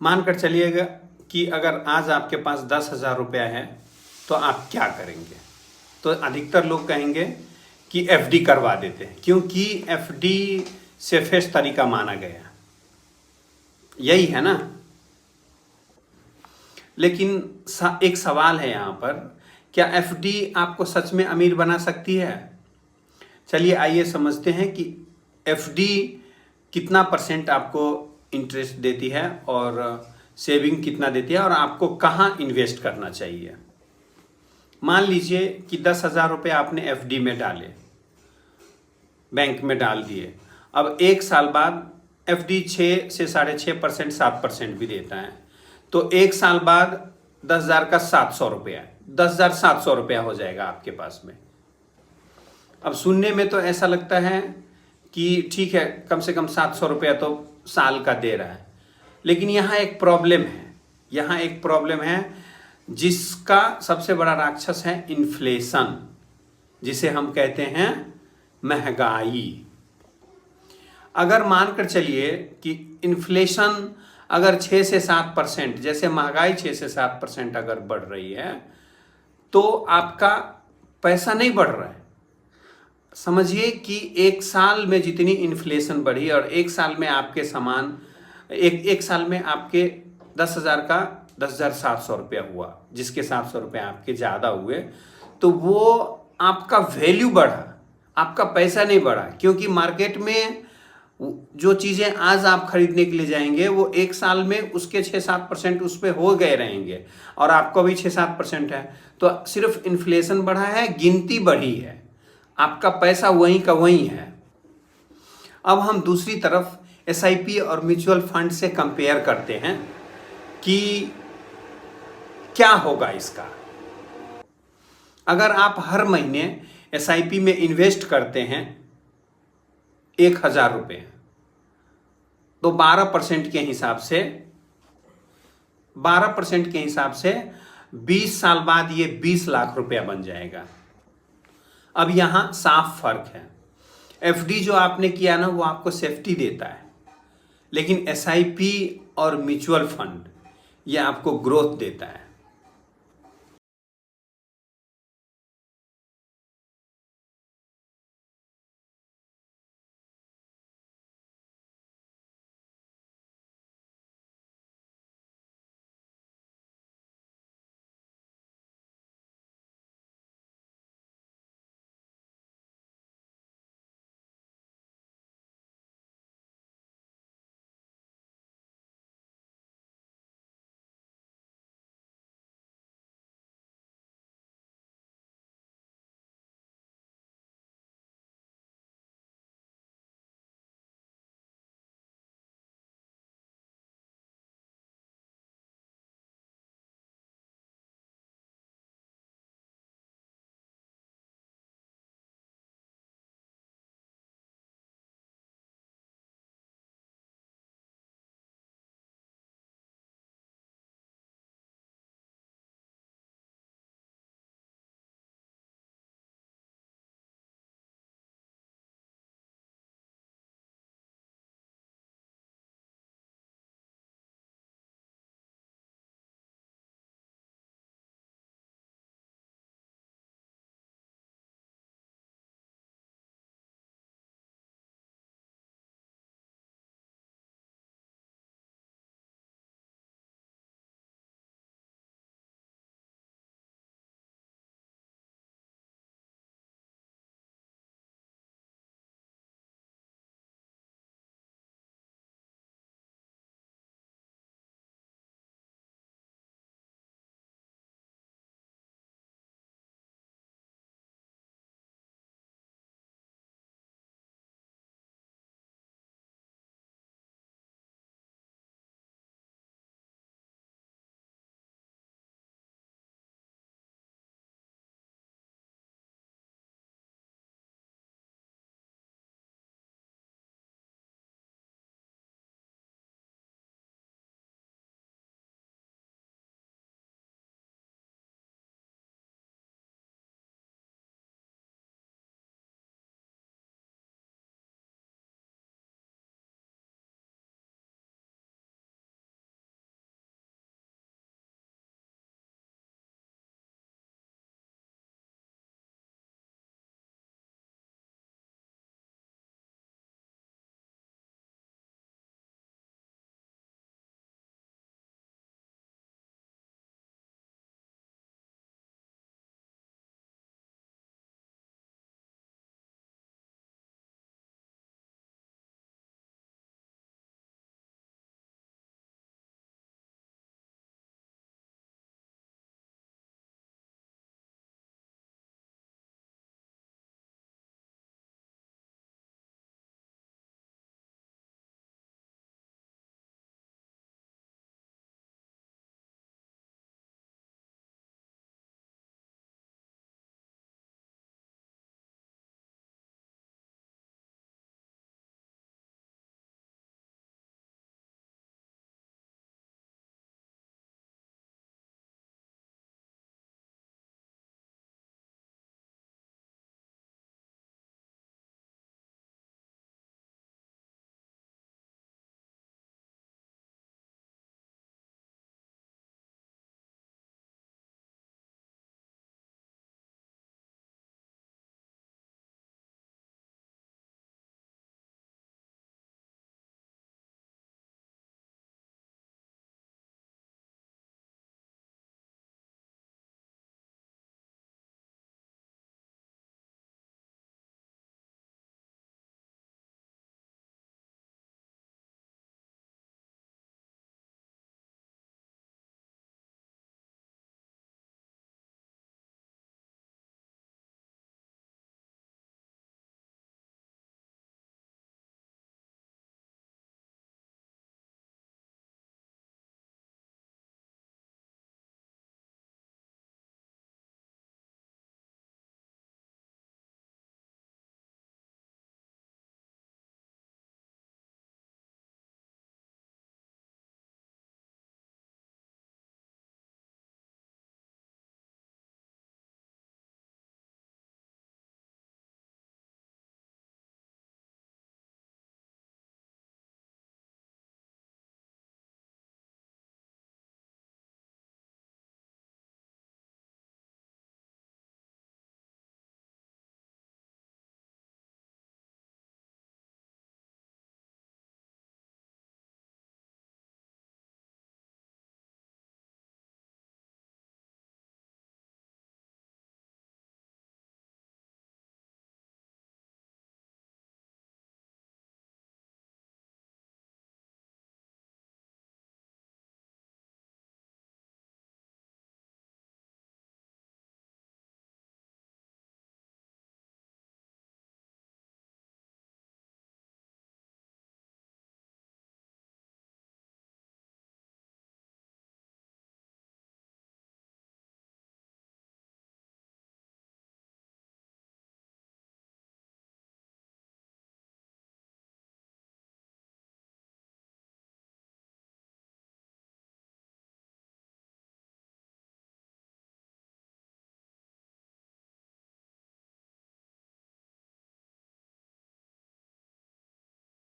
मानकर चलिएगा कि अगर आज आपके पास 10,000 रुपया है तो आप क्या करेंगे? तो अधिकतर लोग कहेंगे कि एफडी करवा देते हैं, क्योंकि एफडी सेफेस्ट तरीका माना गया, यही है ना। लेकिन एक सवाल है यहाँ पर, क्या एफडी आपको सच में अमीर बना सकती है? चलिए आइए समझते हैं कि एफडी कितना % आपको इंटरेस्ट देती है और सेविंग कितना देती है और आपको कहाँ इन्वेस्ट करना चाहिए। मान लीजिए कि 10,000 रुपये आपने एफडी में डाले, बैंक में डाल दिए। अब 1 साल बाद एफडी 6 से 6.5% 7% भी देता है, तो 1 साल बाद 10,000 का 700 रुपया, 10,700 रुपया हो जाएगा आपके पास में। अब सुनने में तो ऐसा लगता है कि ठीक है, कम से कम 700 रुपया तो साल का दे रहा है, लेकिन यहाँ एक प्रॉब्लम है, जिसका सबसे बड़ा राक्षस है इन्फ्लेशन, जिसे हम कहते हैं महंगाई। अगर मानकर चलिए कि इन्फ्लेशन अगर 6 से 7%, जैसे महंगाई 6 से 7% अगर बढ़ रही है, तो आपका पैसा नहीं बढ़ रहा है। समझिए कि 1 साल में जितनी इन्फ्लेशन बढ़ी और 1 साल में आपके सामान एक साल में आपके 10,000 का 10,700 रुपया हुआ, जिसके 700 रुपया आपके ज़्यादा हुए, तो वो आपका वैल्यू बढ़ा, आपका पैसा नहीं बढ़ा, क्योंकि मार्केट में जो चीज़ें आज आप खरीदने के लिए जाएंगे वो 1 साल में उसके 6-7% उस पर हो गए रहेंगे और आपको भी 6-7% है। तो सिर्फ इन्फ्लेशन बढ़ा है, गिनती बढ़ी है, आपका पैसा वहीं का वहीं है। अब हम दूसरी तरफ एसआईपी और म्यूचुअल फंड से कंपेयर करते हैं कि क्या होगा इसका। अगर आप हर महीने एसआईपी में इन्वेस्ट करते हैं 1,000 रुपये, तो 12% के हिसाब से 20 साल बाद ये 20 लाख रुपया बन जाएगा। अब यहाँ साफ फर्क है, एफडी जो आपने किया ना वो आपको सेफ्टी देता है, लेकिन एसआईपी और म्यूचुअल फंड ये आपको ग्रोथ देता है।